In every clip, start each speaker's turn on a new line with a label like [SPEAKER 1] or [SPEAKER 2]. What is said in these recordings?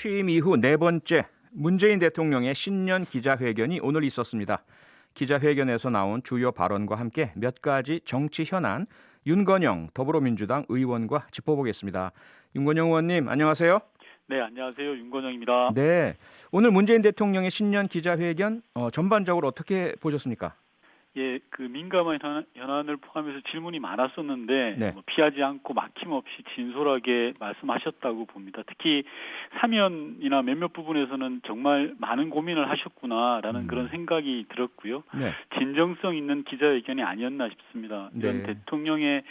[SPEAKER 1] 취임 이후 네 번째 문재인 대통령의 신년 기자회견이 오늘 있었습니다. 기자회견에서 나온 주요 발언과 함께 몇 가지 정치 현안 윤건영 더불어민주당 의원과 짚어보겠습니다. 윤건영 의원님 안녕하세요.
[SPEAKER 2] 네, 안녕하세요. 윤건영입니다.
[SPEAKER 1] 네, 오늘 문재인 대통령의 신년 기자회견 전반적으로 어떻게 보셨습니까?
[SPEAKER 2] 예, 그 민감한 현안을 포함해서 질문이 많았었는데
[SPEAKER 1] 네.
[SPEAKER 2] 피하지 않고 막힘없이 진솔하게 말씀하셨다고 봅니다. 특히 사면이나 몇몇 부분에서는 정말 많은 고민을 하셨구나라는 그런 생각이 들었고요.
[SPEAKER 1] 네.
[SPEAKER 2] 진정성 있는 기자회견이 아니었나 싶습니다. 이런
[SPEAKER 1] 네.
[SPEAKER 2] 대통령의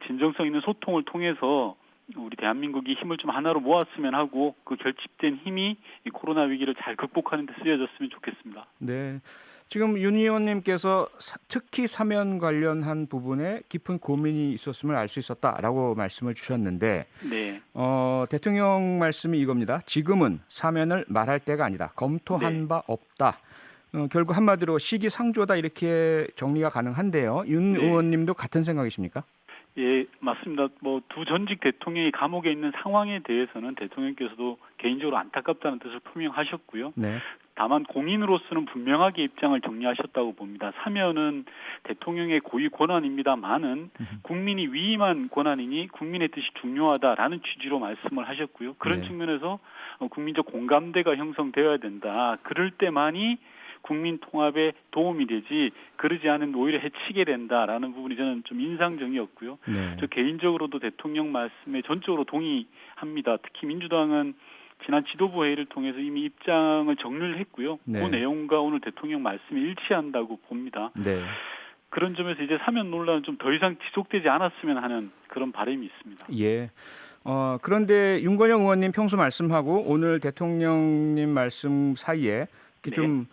[SPEAKER 2] 진정성 있는 소통을 통해서 우리 대한민국이 힘을 좀 하나로 모았으면 하고 그 결집된 힘이 이 코로나 위기를 잘 극복하는 데 쓰여졌으면 좋겠습니다.
[SPEAKER 1] 네. 지금 윤 의원님께서 특히 사면 관련한 부분에 깊은 고민이 있었음을 알 수 있었다라고 말씀을 주셨는데
[SPEAKER 2] 네.
[SPEAKER 1] 대통령 말씀이 이겁니다. 지금은 사면을 말할 때가 아니다. 검토한 바 없다. 결국 한마디로 시기상조다 이렇게 정리가 가능한데요. 윤
[SPEAKER 2] 네.
[SPEAKER 1] 의원님도 같은 생각이십니까?
[SPEAKER 2] 예, 맞습니다. 두 전직 대통령이 감옥에 있는 상황에 대해서는 대통령께서도 개인적으로 안타깝다는 뜻을 표명하셨고요.
[SPEAKER 1] 네.
[SPEAKER 2] 다만 공인으로서는 분명하게 입장을 정리하셨다고 봅니다. 사면은 대통령의 고유 권한입니다만은 국민이 위임한 권한이니 국민의 뜻이 중요하다라는 취지로 말씀을 하셨고요. 그런
[SPEAKER 1] 네.
[SPEAKER 2] 측면에서 국민적 공감대가 형성되어야 된다. 그럴 때만이 국민 통합에 도움이 되지 그러지 않으면 오히려 해치게 된다라는 부분이 저는 좀 인상적이었고요.
[SPEAKER 1] 네.
[SPEAKER 2] 저 개인적으로도 대통령 말씀에 전적으로 동의합니다. 특히 민주당은 지난 지도부 회의를 통해서 이미 입장을 정리를 했고요.
[SPEAKER 1] 네.
[SPEAKER 2] 그 내용과 오늘 대통령 말씀이 일치한다고 봅니다.
[SPEAKER 1] 네.
[SPEAKER 2] 그런 점에서 이제 사면 논란은 좀 더 이상 지속되지 않았으면 하는 그런 바람이 있습니다.
[SPEAKER 1] 예. 그런데 윤건영 의원님 평소 말씀하고 오늘 대통령님 말씀 사이에 이렇게
[SPEAKER 2] 네.
[SPEAKER 1] 좀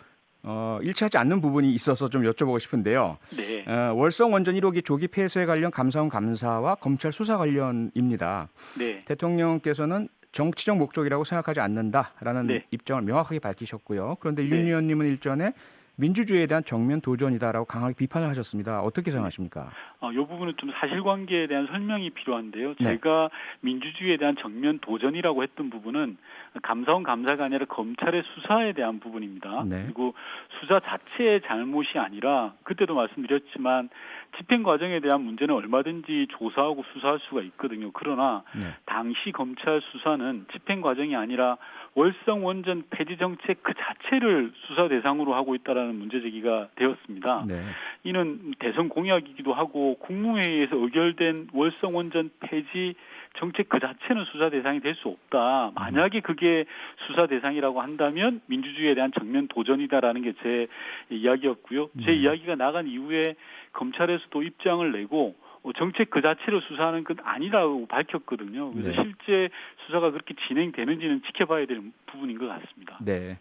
[SPEAKER 1] 일치하지 않는 부분이 있어서 좀 여쭤보고 싶은데요.
[SPEAKER 2] 네.
[SPEAKER 1] 월성 원전 1호기 조기 폐쇄 관련 감사원 감사와 검찰 수사 관련입니다.
[SPEAKER 2] 네.
[SPEAKER 1] 대통령께서는 정치적 목적이라고 생각하지 않는다라는
[SPEAKER 2] 네.
[SPEAKER 1] 입장을 명확하게 밝히셨고요. 그런데
[SPEAKER 2] 네.
[SPEAKER 1] 윤 의원님은 일전에 민주주의에 대한 정면 도전이다라고 강하게 비판을 하셨습니다. 어떻게 생각하십니까?
[SPEAKER 2] 이 부분은 좀 사실관계에 대한 설명이 필요한데요.
[SPEAKER 1] 네.
[SPEAKER 2] 제가 민주주의에 대한 정면 도전이라고 했던 부분은 감사원 감사가 아니라 검찰의 수사에 대한 부분입니다.
[SPEAKER 1] 네.
[SPEAKER 2] 그리고 수사 자체의 잘못이 아니라 그때도 말씀드렸지만 집행 과정에 대한 문제는 얼마든지 조사하고 수사할 수가 있거든요. 그러나
[SPEAKER 1] 네.
[SPEAKER 2] 당시 검찰 수사는 집행 과정이 아니라 월성 원전 폐지 정책 그 자체를 수사 대상으로 하고 있다라는 문제 제기가 되었습니다.
[SPEAKER 1] 네.
[SPEAKER 2] 이는 대선 공약이기도 하고 국무회의에서 의결된 월성 원전 폐지 정책 그 자체는 수사 대상이 될 수 없다. 만약에 그게 수사 대상이라고 한다면 민주주의에 대한 정면 도전이다라는 게 제 이야기였고요. 제 이야기가 나간 이후에 검찰에서도 입장을 내고 정책 그 자체를 수사하는 건 아니라고 밝혔거든요. 그래서
[SPEAKER 1] 네.
[SPEAKER 2] 실제 수사가 그렇게 진행되는지는 지켜봐야 될 부분인 것 같습니다.
[SPEAKER 1] 네.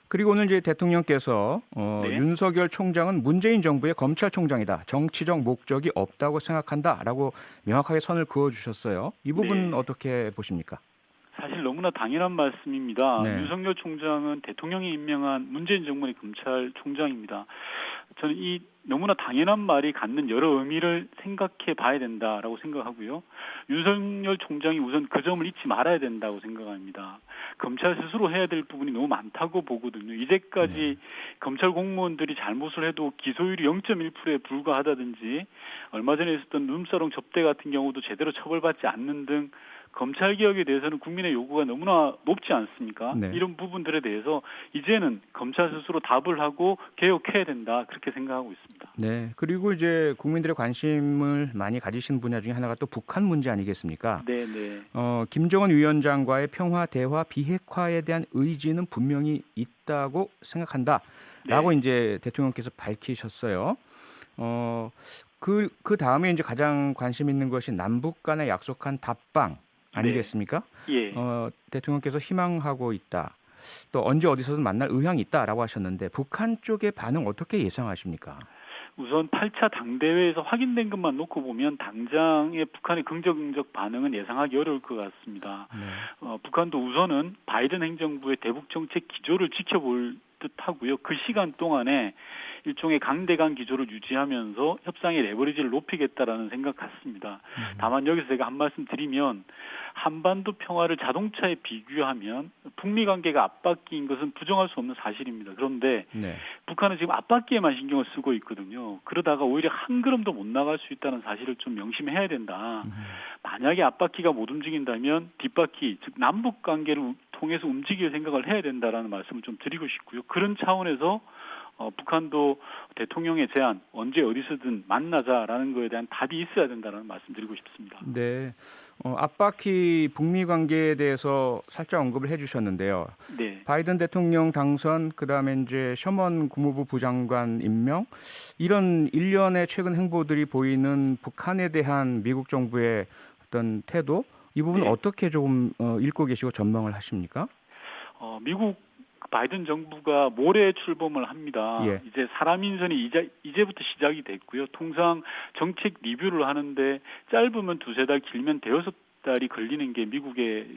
[SPEAKER 1] 그리고 오늘 이제 대통령께서
[SPEAKER 2] 네.
[SPEAKER 1] 윤석열 총장은 문재인 정부의 검찰총장이다. 정치적 목적이 없다고 생각한다라고 명확하게 선을 그어주셨어요. 이 부분
[SPEAKER 2] 네.
[SPEAKER 1] 어떻게 보십니까?
[SPEAKER 2] 사실 너무나 당연한 말씀입니다.
[SPEAKER 1] 네.
[SPEAKER 2] 윤석열 총장은 대통령이 임명한 문재인 정부의 검찰총장입니다. 저는 이 너무나 당연한 말이 갖는 여러 의미를 생각해 봐야 된다라고 생각하고요. 윤석열 총장이 우선 그 점을 잊지 말아야 된다고 생각합니다. 검찰 스스로 해야 될 부분이 너무 많다고 보거든요. 이제까지 검찰 공무원들이 잘못을 해도 기소율이 0.1%에 불과하다든지 얼마 전에 있었던 룸사롱 접대 같은 경우도 제대로 처벌받지 않는 등 검찰개혁에 대해서는 국민의 요구가 너무나 높지 않습니까?
[SPEAKER 1] 네.
[SPEAKER 2] 이런 부분들에 대해서 이제는 검찰 스스로 답을 하고 개혁해야 된다 그렇게 생각하고 있습니다.
[SPEAKER 1] 네. 그리고 이제 국민들의 관심을 많이 가지신 분야 중에 하나가 또 북한 문제 아니겠습니까?
[SPEAKER 2] 네네.
[SPEAKER 1] 김정은 위원장과의 평화, 대화, 비핵화에 대한 의지는 분명히 있다고 생각한다라고
[SPEAKER 2] 네.
[SPEAKER 1] 이제 대통령께서 밝히셨어요. 그 다음에 이제 가장 관심 있는 것이 남북 간에 약속한 답방 아니겠습니까?
[SPEAKER 2] 예.
[SPEAKER 1] 대통령께서 희망하고 있다. 또 언제 어디서든 만날 의향이 있다라고 하셨는데 북한 쪽의 반응 어떻게 예상하십니까?
[SPEAKER 2] 우선 8차 당대회에서 확인된 것만 놓고 보면 당장의 북한의 긍정적 반응은 예상하기 어려울 것 같습니다.
[SPEAKER 1] 네.
[SPEAKER 2] 북한도 우선은 바이든 행정부의 대북 정책 기조를 지켜볼 듯하고요. 그 시간 동안에 일종의 강대강 기조를 유지하면서 협상의 레버리지를 높이겠다라는 생각 같습니다. 다만 여기서 제가 한 말씀 드리면 한반도 평화를 자동차에 비교하면 북미 관계가 앞바퀴인 것은 부정할 수 없는 사실입니다. 그런데
[SPEAKER 1] 네.
[SPEAKER 2] 북한은 지금 앞바퀴에만 신경을 쓰고 있거든요. 그러다가 오히려 한 걸음도 못 나갈 수 있다는 사실을 좀 명심해야 된다. 만약에 앞바퀴가 못 움직인다면 뒷바퀴, 즉 남북 관계를 통해서 움직일 생각을 해야 된다라는 말씀을 좀 드리고 싶고요. 그런 차원에서 북한도 대통령의 제안 언제 어디서든 만나자라는 거에 대한 답이 있어야 된다는 말씀 드리고 싶습니다.
[SPEAKER 1] 네. 앞바퀴 북미 관계에 대해서 살짝 언급을 해주셨는데요.
[SPEAKER 2] 네.
[SPEAKER 1] 바이든 대통령 당선, 그다음에 이제 셔먼 국무부 부장관 임명, 이런 일련의 최근 행보들이 보이는 북한에 대한 미국 정부의 어떤 태도, 이 부분
[SPEAKER 2] 네.
[SPEAKER 1] 어떻게 조금 읽고 계시고 전망을 하십니까?
[SPEAKER 2] 미국 바이든 정부가 모레 출범을 합니다.
[SPEAKER 1] 예.
[SPEAKER 2] 이제 사람 인선이 이제부터 시작이 됐고요. 통상 정책 리뷰를 하는데 짧으면 두세 달, 길면 대여섯 달이 걸리는 게 미국의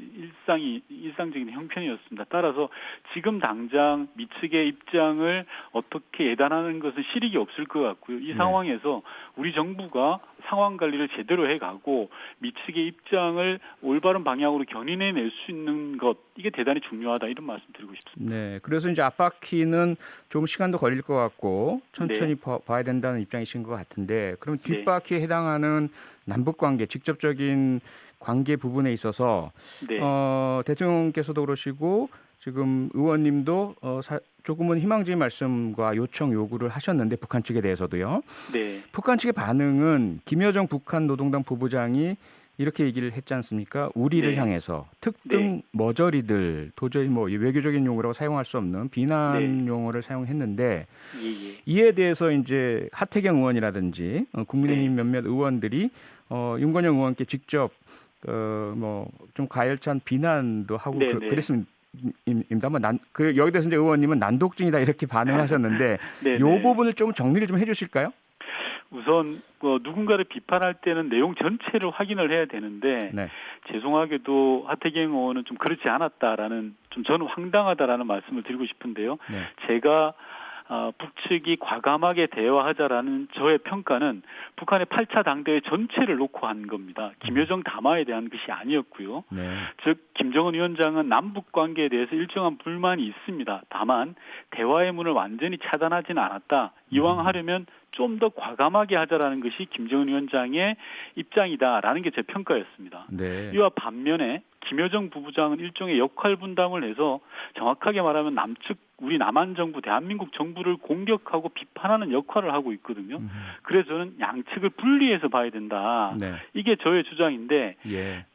[SPEAKER 2] 일상적인 형편이었습니다. 따라서 지금 당장 미측의 입장을 어떻게 예단하는 것은 실익이 없을 것 같고요. 이 상황에서 우리 정부가 상황 관리를 제대로 해가고 미측의 입장을 올바른 방향으로 견인해낼 수 있는 것, 이게 대단히 중요하다, 이런 말씀 드리고 싶습니다.
[SPEAKER 1] 네. 그래서 이제 앞바퀴는 좀 시간도 걸릴 것 같고 천천히 봐야 된다는 입장이신 것 같은데, 그럼 뒷바퀴에 해당하는 남북 관계, 직접적인 관계 부분에 있어서
[SPEAKER 2] 네.
[SPEAKER 1] 대통령께서도 그러시고 지금 의원님도 조금은 희망적인 말씀과 요청 요구를 하셨는데, 북한 측에 대해서도요.
[SPEAKER 2] 네.
[SPEAKER 1] 북한 측의 반응은 김여정 북한 노동당 부부장이 이렇게 얘기를 했지 않습니까? 우리를 향해서 특등 머저리들, 도저히 뭐 외교적인 용어라고 사용할 수 없는 비난 용어를 사용했는데, 이에 대해서 이제 하태경 의원이라든지 국민의힘 몇몇 의원들이 윤건영 의원께 직접 뭐 좀 가열찬 비난도 하고 그랬습니다만, 여기 대해서 이제 의원님은 난독증이다 이렇게 반응하셨는데 이 부분을 좀 정리를 좀 해주실까요?
[SPEAKER 2] 우선 누군가를 비판할 때는 내용 전체를 확인을 해야 되는데 죄송하게도 하태경 의원은 좀 그렇지 않았다라는, 좀 저는 황당하다라는 말씀을 드리고 싶은데요. 제가 북측이 과감하게 대화하자라는 저의 평가는 북한의 8차 당대회 전체를 놓고 한 겁니다. 김여정 담화에 대한 것이 아니었고요. 즉 김정은 위원장은 남북 관계에 대해서 일정한 불만이 있습니다. 다만 대화의 문을 완전히 차단하지는 않았다. 이왕 하려면 좀 더 과감하게 하자라는 것이 김정은 위원장의 입장이다라는 게 제 평가였습니다. 이와 반면에 김여정 부부장은 일종의 역할 분담을 해서 정확하게 말하면 남측, 우리 남한 정부, 대한민국 정부를 공격하고 비판하는 역할을 하고 있거든요. 그래서 저는 양측을 분리해서 봐야 된다. 이게 저의 주장인데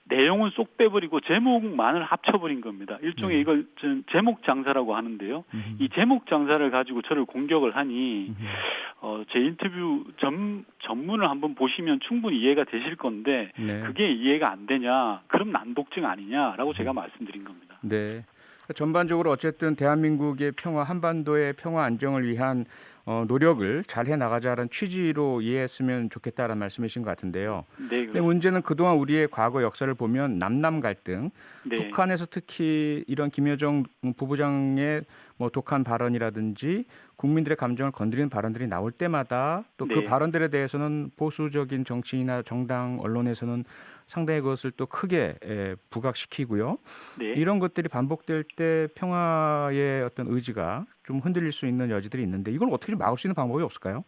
[SPEAKER 2] 내용은 쏙 빼버리고 제목만을 합쳐버린 겁니다. 일종의 이걸 제목 장사라고 하는데요. 이 제목 장사를 가지고 저를 공격을 하니 제 인터뷰 전문을 한번 보시면 충분히 이해가 되실 건데 그게 이해가 안 되냐? 그럼 난독증 아니냐라고 제가 말씀드린 겁니다.
[SPEAKER 1] 네. 전반적으로 어쨌든 대한민국의 평화, 한반도의 평화 안정을 위한 노력을 잘 해나가자라는 취지로 이해했으면 좋겠다라는 말씀이신 것 같은데요. 근데 문제는 그동안 우리의 과거 역사를 보면 남남 갈등, 북한에서 특히 이런 김여정 부부장의 뭐 독한 발언이라든지 국민들의 감정을 건드리는 발언들이 나올 때마다 또 그 발언들에 대해서는 보수적인 정치인이나 정당, 언론에서는 상당히 그것을 또 크게 부각시키고요. 이런 것들이 반복될 때 평화의 어떤 의지가 좀 흔들릴 수 있는 여지들이 있는데, 이걸 어떻게 좀 막을 수 있는 방법이 없을까요?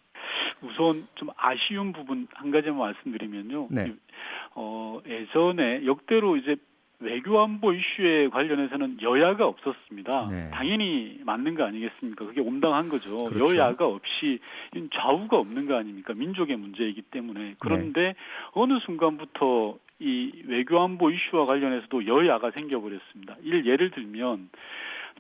[SPEAKER 2] 우선 좀 아쉬운 부분 한 가지만 말씀드리면요. 예전에 역대로 이제 외교안보 이슈에 관련해서는 여야가 없었습니다. 당연히 맞는 거 아니겠습니까? 그게 온당한 거죠. 여야가 없이 좌우가 없는 거 아닙니까? 민족의 문제이기 때문에. 그런데 어느 순간부터 이 외교안보 이슈와 관련해서도 여야가 생겨버렸습니다. 예를 들면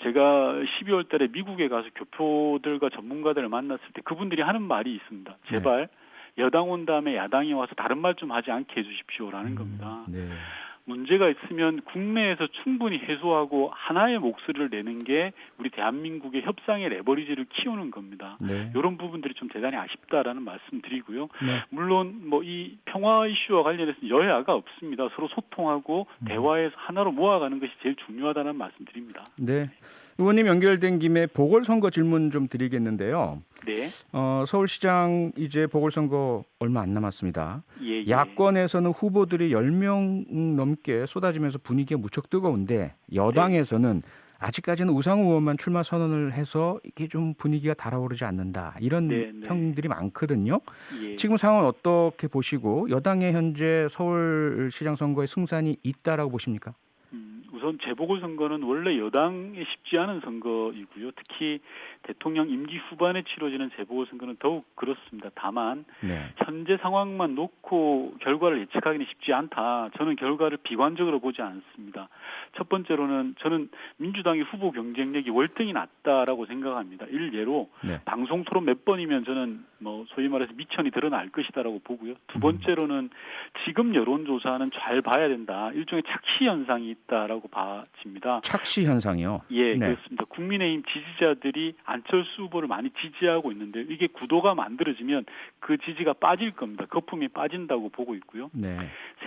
[SPEAKER 2] 제가 12월 달에 미국에 가서 교포들과 전문가들을 만났을 때 그분들이 하는 말이 있습니다. 제발 여당 온 다음에 야당이 와서 다른 말 좀 하지 않게 해주십시오라는 겁니다. 문제가 있으면 국내에서 충분히 해소하고 하나의 목소리를 내는 게 우리 대한민국의 협상의 레버리지를 키우는 겁니다. 이런 부분들이 좀 대단히 아쉽다라는 말씀 드리고요. 물론 뭐 이 평화 이슈와 관련해서 여야가 없습니다. 서로 소통하고 대화해서 하나로 모아가는 것이 제일 중요하다는 말씀 드립니다.
[SPEAKER 1] 네. 의원님 연결된 김에 보궐선거 질문 좀 드리겠는데요.
[SPEAKER 2] 네.
[SPEAKER 1] 서울시장 이제 보궐선거 얼마 안 남았습니다.
[SPEAKER 2] 예, 예.
[SPEAKER 1] 야권에서는 후보들이 10명 넘게 쏟아지면서 분위기가 무척 뜨거운데 여당에서는 아직까지는 우상호 의원만 출마 선언을 해서 이게 좀 분위기가 달아오르지 않는다. 이런
[SPEAKER 2] 네, 네.
[SPEAKER 1] 평들이 많거든요.
[SPEAKER 2] 예.
[SPEAKER 1] 지금 상황 어떻게 보시고 여당의 현재 서울시장 선거의 승산이 있다라고 보십니까?
[SPEAKER 2] 우선 재보궐선거는 원래 여당에 쉽지 않은 선거이고요. 특히 대통령 임기 후반에 치러지는 재보궐선거는 더욱 그렇습니다. 다만
[SPEAKER 1] 네.
[SPEAKER 2] 현재 상황만 놓고 결과를 예측하기는 쉽지 않다. 저는 결과를 비관적으로 보지 않습니다. 첫 번째로는 저는 민주당의 후보 경쟁력이 월등히 낮다라고 생각합니다. 일례로
[SPEAKER 1] 네.
[SPEAKER 2] 방송 토론 몇 번이면 저는 소위 말해서 미천이 드러날 것이다라고 보고요. 두 번째로는 지금 여론조사는 잘 봐야 된다. 일종의 착시 현상이 있다라고 봐집니다.
[SPEAKER 1] 착시 현상이요.
[SPEAKER 2] 예,
[SPEAKER 1] 네.
[SPEAKER 2] 그렇습니다. 국민의힘 지지자들이 안철수 후보를 많이 지지하고 있는데 이게 구도가 만들어지면 그 지지가 빠질 겁니다. 거품이 빠진다고 보고 있고요.
[SPEAKER 1] 네.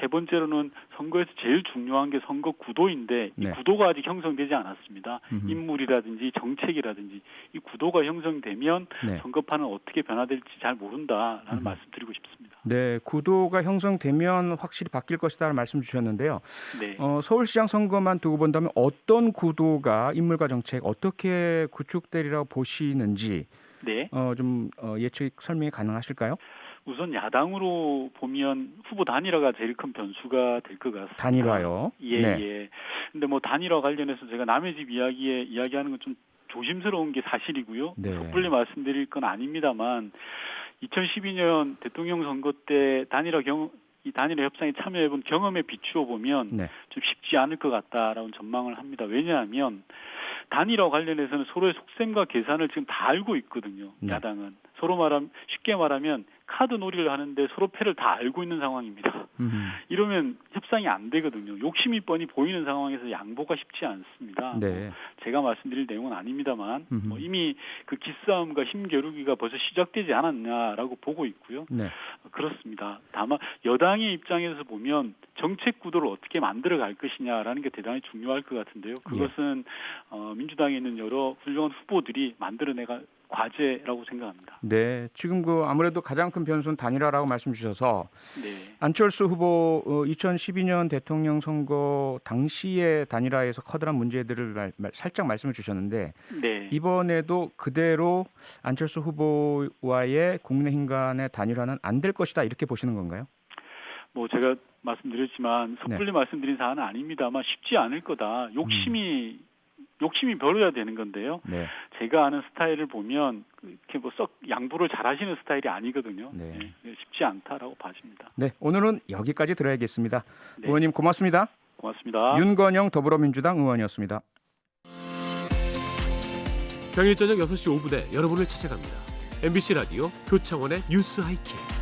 [SPEAKER 2] 세 번째로는 선거에서 제일 중요한 게 선거 구도인데 이
[SPEAKER 1] 네.
[SPEAKER 2] 구도가 아직 형성되지 않았습니다.
[SPEAKER 1] 음흠.
[SPEAKER 2] 인물이라든지 정책이라든지 이 구도가 형성되면
[SPEAKER 1] 네.
[SPEAKER 2] 선거판은 어떻게 변화될지 잘 모른다라는 말씀 드리고 싶습니다.
[SPEAKER 1] 네, 구도가 형성되면 확실히 바뀔 것이다라는 말씀 주셨는데요.
[SPEAKER 2] 네.
[SPEAKER 1] 서울시장 선거만 두고 본다면 어떤 구도가 인물과 정책 어떻게 구축되리라고 보시는지
[SPEAKER 2] 네.
[SPEAKER 1] 좀 예측 설명이 가능하실까요?
[SPEAKER 2] 우선 야당으로 보면 후보 단일화가 제일 큰 변수가 될 것 같습니다.
[SPEAKER 1] 단일화요.
[SPEAKER 2] 예,
[SPEAKER 1] 네.
[SPEAKER 2] 예. 근데 단일화 관련해서 제가 남의 집 이야기하는 건 좀 조심스러운 게 사실이고요.
[SPEAKER 1] 네.
[SPEAKER 2] 섣불리 말씀드릴 건 아닙니다만 2012년 대통령 선거 때 이 단일화 협상에 참여해본 경험에 비추어 보면
[SPEAKER 1] 네.
[SPEAKER 2] 좀 쉽지 않을 것 같다라는 전망을 합니다. 왜냐하면 단일화 관련해서는 서로의 속셈과 계산을 지금 다 알고 있거든요.
[SPEAKER 1] 네.
[SPEAKER 2] 야당은 쉽게 말하면 카드 놀이를 하는데 서로 패를 다 알고 있는 상황입니다. 이러면 협상이 안 되거든요. 욕심이 뻔히 보이는 상황에서 양보가 쉽지 않습니다.
[SPEAKER 1] 네.
[SPEAKER 2] 제가 말씀드릴 내용은 아닙니다만 이미 그 기싸움과 힘겨루기가 벌써 시작되지 않았냐라고 보고 있고요.
[SPEAKER 1] 네.
[SPEAKER 2] 그렇습니다. 다만 여당의 입장에서 보면 정책 구도를 어떻게 만들어 갈 것이냐라는 게 대단히 중요할 것 같은데요. 그것은 민주당에 있는 여러 훌륭한 후보들이 만들어내갈 과제라고 생각합니다.
[SPEAKER 1] 네, 지금 아무래도 가장 큰 변수는 단일화라고 말씀 주셔서
[SPEAKER 2] 네.
[SPEAKER 1] 안철수 후보 2012년 대통령 선거 당시의 단일화에서 커다란 문제들을 살짝 말씀을 주셨는데
[SPEAKER 2] 네.
[SPEAKER 1] 이번에도 그대로 안철수 후보와의 국민의힘 간의 단일화는 안 될 것이다 이렇게 보시는 건가요?
[SPEAKER 2] 제가 말씀드렸지만 섣불리 말씀드린 사안은 아닙니다만 쉽지 않을 거다. 욕심이 별로야 되는 건데요.
[SPEAKER 1] 네.
[SPEAKER 2] 제가 아는 스타일을 보면 이렇게 썩 양보를 잘하시는 스타일이 아니거든요.
[SPEAKER 1] 네.
[SPEAKER 2] 쉽지 않다라고 봐집니다.
[SPEAKER 1] 네, 오늘은 여기까지 들어야겠습니다.
[SPEAKER 2] 네.
[SPEAKER 1] 의원님 고맙습니다.
[SPEAKER 2] 고맙습니다.
[SPEAKER 1] 윤건영 더불어민주당 의원이었습니다.
[SPEAKER 3] 평일 저녁 6시 5분에 여러분을 찾아갑니다. MBC 라디오 표창원의 뉴스 하이킥.